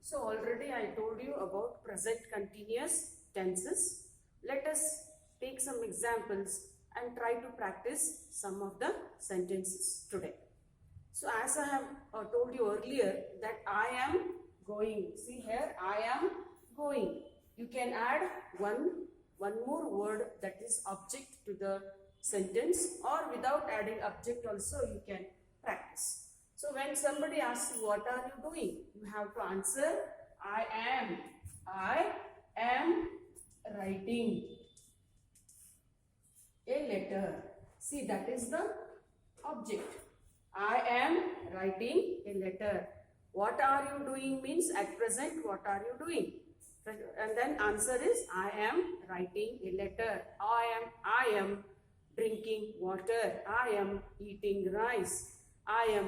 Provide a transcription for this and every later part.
So already I told you about present continuous tenses. Let us take some examples and try to practice some of the sentences today. So as I have told you earlier that I am going. See here, I am going. You can add one more word that is object to the sentence, or without adding object also you can practice. So when somebody asks you what are you doing, you have to answer I am writing a letter. See, that is the object. I am writing a letter. What are you doing means at present what are you doing? And then answer is I am writing a letter. I am drinking water. I am eating rice. I am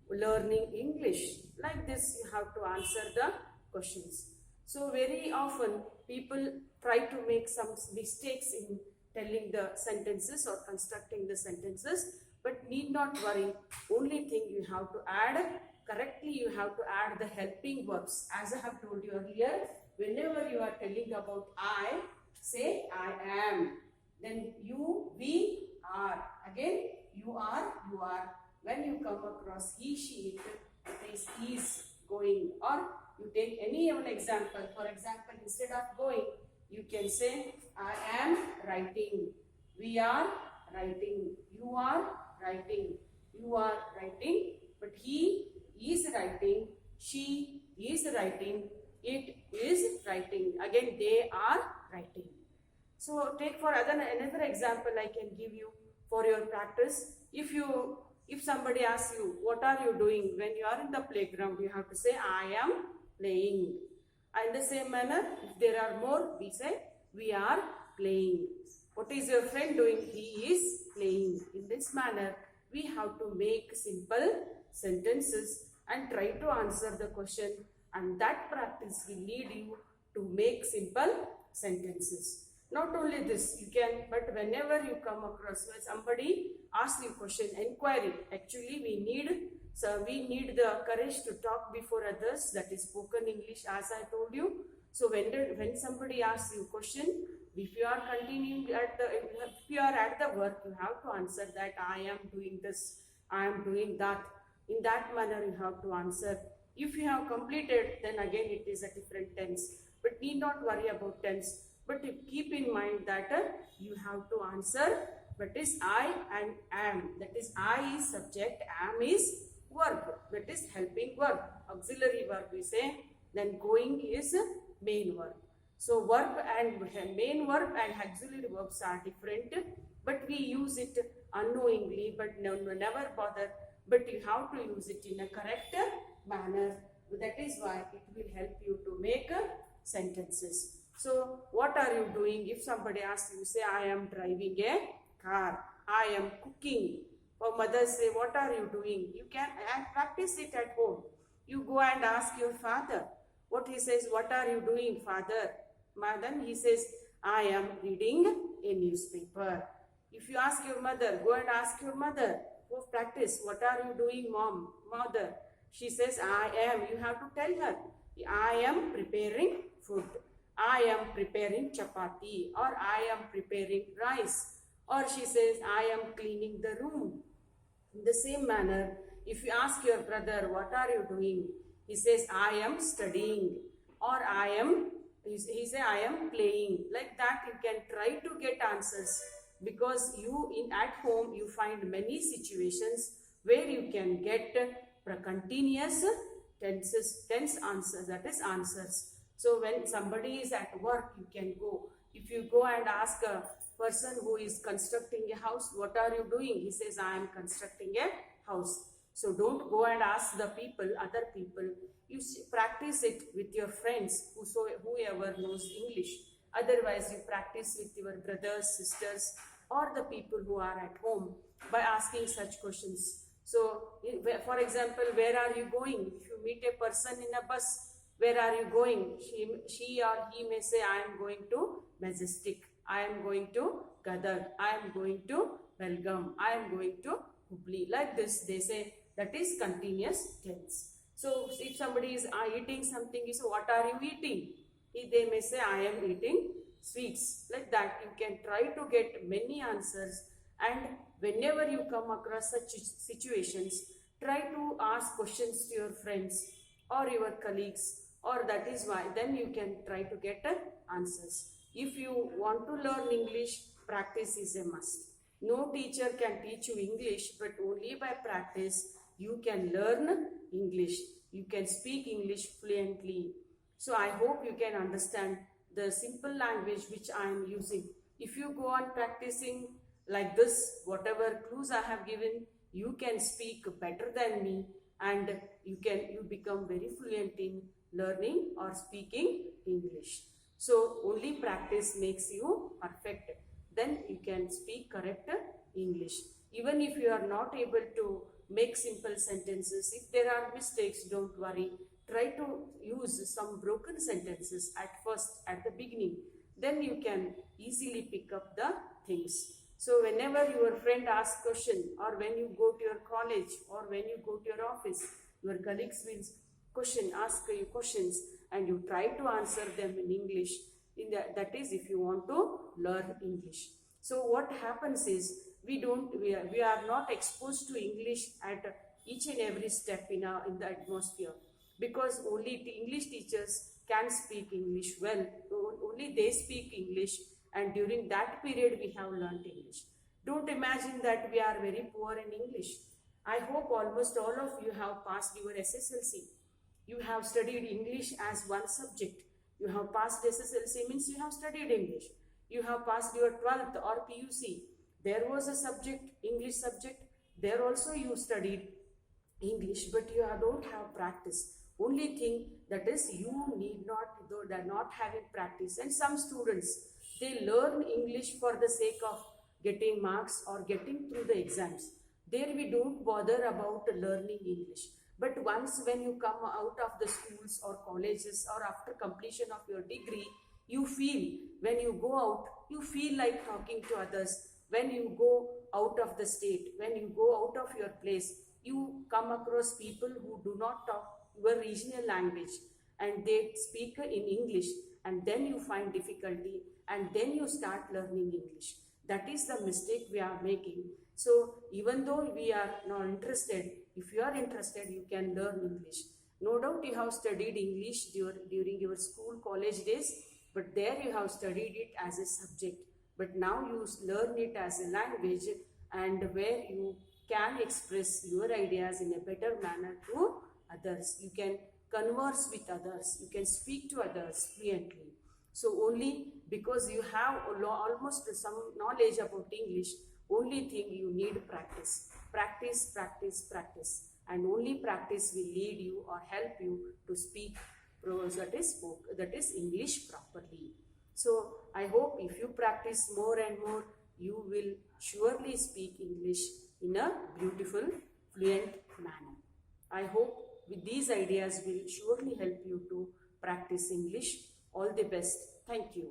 learning English. Like this you have to answer the questions. So very often people try to make some mistakes in telling the sentences or constructing the sentences, but need not worry. Only thing you have to add correctly, you have to add the helping verbs. As I have told you earlier, whenever you are telling about I, say I am. Then you, we, are. Again, you are, you are. When you come across he, she, it is is going. Or you take any one example. For example, instead of going, you can say I am writing. We are writing. You are writing. You are writing. But he is writing. She is writing. It is writing. Again, they are writing. So take for another example I can give you for your practice. If somebody asks you, what are you doing? When you are in the playground, you have to say, I am playing. In the same manner, if there are more, we say, we are playing. What is your friend doing? He is playing. In this manner, we have to make simple sentences and try to answer the question. And that practice will lead you to make simple sentences. Not only this, you can, but whenever you come across when somebody asks you question, inquiry, actually we need the courage to talk before others, that is spoken English as I told you. So when somebody asks you question, if you are at the work, you have to answer that I am doing this, I am doing that. In that manner you have to answer. If you have completed, then again it is a different tense. But need not worry about tense. But keep in mind that you have to answer, but is I and am. That is I is subject, am is verb. That is helping verb, auxiliary verb we say. Then going is main verb. So verb and main verb and auxiliary verbs are different, but we use it unknowingly, but never bother. But you have to use it in a correct manner. That is why it will help you to make sentences. So what are you doing? If somebody asks you, say I am driving a car. I am cooking. For mothers say, what are you doing? You can practice it at home. You go and ask your father. What he says, what are you doing, father? Then he says, I am reading a newspaper. If you ask your mother, go and ask your mother. Go practice. What are you doing, mother? She says, I am. You have to tell her, I am preparing food. I am preparing chapati, or I am preparing rice, or she says I am cleaning the room. In the same manner, if you ask your brother, what are you doing? He says I am studying, or he says I am playing. Like that you can try to get answers, because at home you find many situations where you can get continuous tense answers, that is answers. So when somebody is at work, you can go. If you go and ask a person who is constructing a house, what are you doing? He says, I am constructing a house. So don't go and ask the other people. You practice it with your friends, whoever knows English. Otherwise, you practice with your brothers, sisters, or the people who are at home by asking such questions. So, for example, where are you going? If you meet a person in a bus, where are you going? She or he may say, I am going to Majestic. I am going to Gadag. I am going to Belgaum. I am going to Hubli. Like this, they say that is continuous tense. So if somebody is eating something, you say, what are you eating? They may say, I am eating sweets. Like that, you can try to get many answers. And whenever you come across such situations, try to ask questions to your friends or your colleagues, or that is why then you can try to get answers. If you want to learn English, practice is a must. No teacher can teach you English, but only by practice you can learn English. You can speak English fluently. So I hope you can understand the simple language which I am using. If you go on practicing like this, whatever clues I have given, you can speak better than me, and you become very fluent in learning or speaking English. So only practice makes you perfect. Then you can speak correct English. Even if you are not able to make simple sentences, if there are mistakes, don't worry. Try to use some broken sentences at first, at the beginning. Then you can easily pick up the things. So whenever your friend asks question, or when you go to your college, or when you go to your office, your colleagues will ask you questions, and you try to answer them in English. That is, if you want to learn English. So what happens is, we are not exposed to English at each and every step in the atmosphere, because only English teachers can speak English well. Only they speak English, and during that period we have learned English. Don't imagine that we are very poor in English. I hope almost all of you have passed your SSLC. You have studied English as one subject. You have passed SSLC means you have studied English. You have passed your 12th or PUC. There was a subject, English subject. There also you studied English, but you don't have practice. Only thing that is, you need not, though they're not having practice. And some students, they learn English for the sake of getting marks or getting through the exams. There we don't bother about learning English. But once when you come out of the schools or colleges, or after completion of your degree, you feel, when you go out, you feel like talking to others. When you go out of the state, when you go out of your place, you come across people who do not talk your regional language, and they speak in English, and then you find difficulty, and then you start learning English. That is the mistake we are making. So even though we are not interested, if you are interested, you can learn English. No doubt you have studied English during your school, college days, but there you have studied it as a subject. But now you learn it as a language, and where you can express your ideas in a better manner to others. You can converse with others. You can speak to others fluently. So only because you have almost some knowledge about English, only thing you need practice. Practice, practice, practice. And only practice will lead you or help you to speak that is English properly. So I hope if you practice more and more, you will surely speak English in a beautiful, fluent manner. I hope with these ideas will surely help you to practice English. All the best. Thank you.